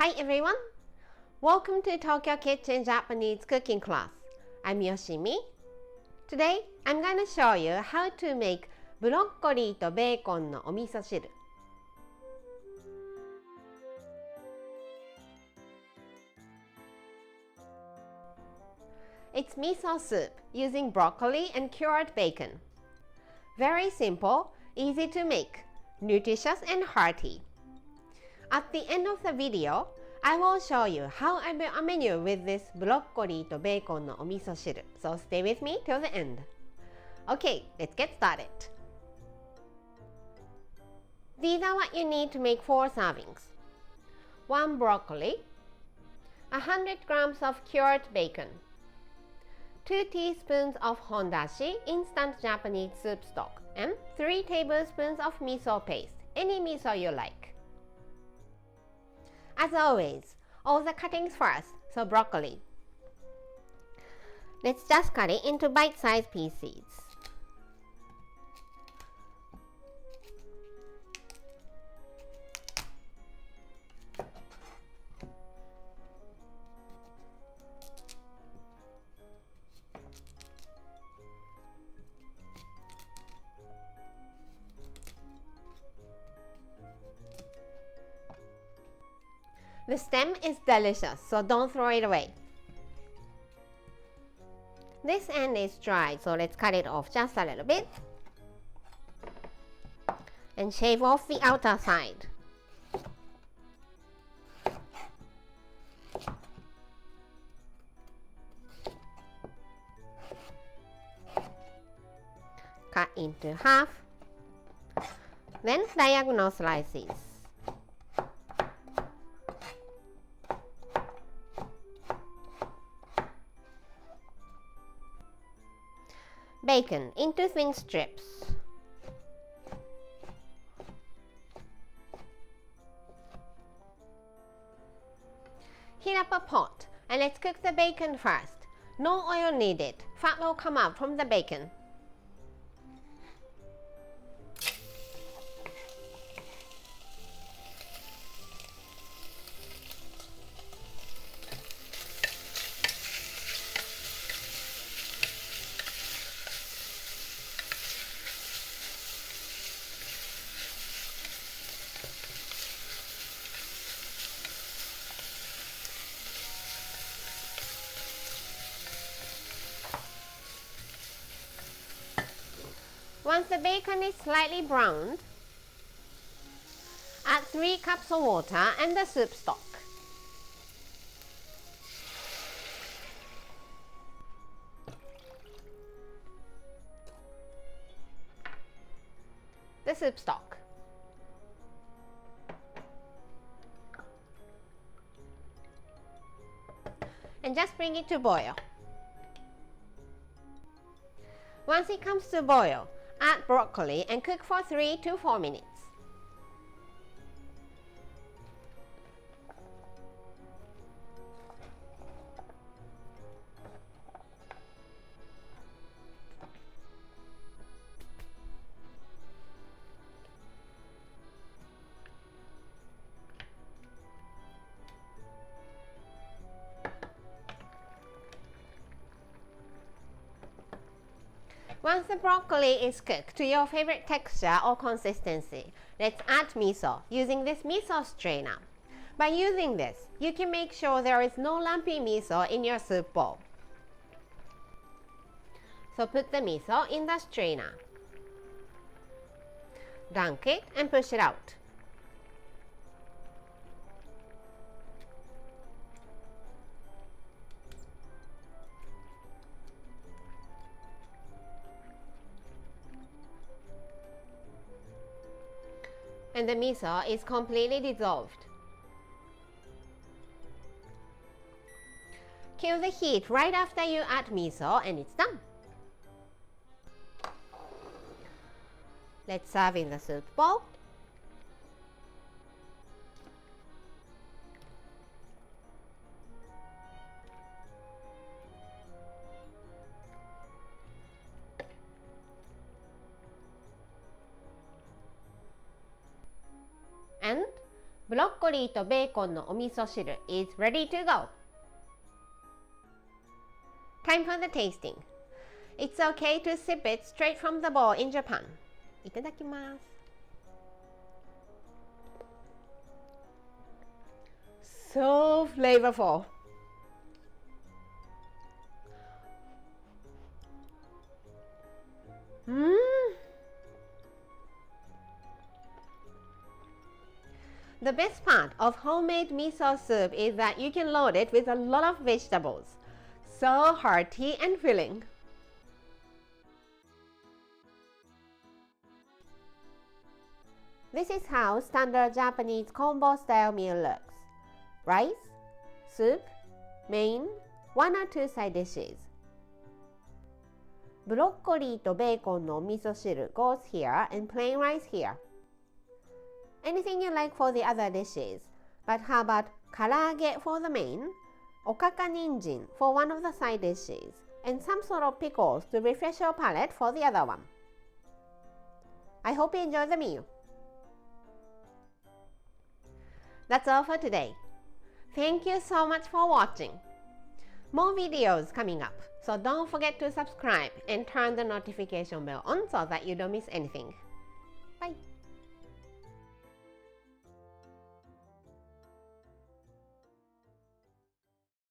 Hi everyone! Welcome to Tokyo Kitchen Japanese cooking class. I'm Yoshimi. Today, I'm going to show you how to make ブロッコリーとベーコンのお味噌汁。It's miso soup using broccoli and cured bacon. Very simple, easy to make, nutritious and hearty. At the end of the video, I will show you how I build a menu with this ブロッコリーとベーコンのお味噌汁. So stay with me till the end. Okay, let's get started. These are what you need to make 4 servings. 1 broccoli, 100 grams of cured bacon, 2 teaspoons of hondashi instant Japanese soup stock, and 3 tablespoons of miso paste, any miso you like. As always, all the cuttings first, so broccoli. Let's just cut it into bite-sized pieces. The stem is delicious, so don't throw it away. This end is dry, so let's cut it off just a little bit. And shave off the outer side. Cut into half. Then diagonal slices. Bacon into thin strips. Heat up a pot and let's cook the bacon first. No oil needed. Fat will come out from the bacon. Once the bacon is slightly browned, add 3 cups of water and the soup stock. The soup stock. And just bring it to boil. Once it comes to boil, add broccoli and cook for 3 to 4 minutes. Once the broccoli is cooked to your favorite texture or consistency, let's add miso using this miso strainer. By using this, you can make sure there is no lumpy miso in your soup bowl. So put the miso in the strainer. Dunk it and push it out. And the miso is completely dissolved. Kill the heat right after you add miso and it's done. Let's serve in the soup bowl. ブロッコリーとベーコンのお味噌汁 is ready to go. Time for the tasting. It's okay to sip it straight from the bowl in Japan. いただきます。So flavorful. The best part of homemade miso soup is that you can load it with a lot of vegetables. So hearty and filling. This is how standard Japanese combo style meal looks. Rice, soup, main, 1 or 2 side dishes. ブロッコリーとベーコンのお味噌汁 goes here and plain rice here. Anything you like for the other dishes, but how about 唐揚げ for the main, おかか人参 for one of the side dishes, and some sort of pickles to refresh your palate for the other one. I hope you enjoy the meal. That's all for today. Thank you so much for watching. More videos coming up, so don't forget to subscribe and turn the notification bell on so that you don't miss anything. Bye!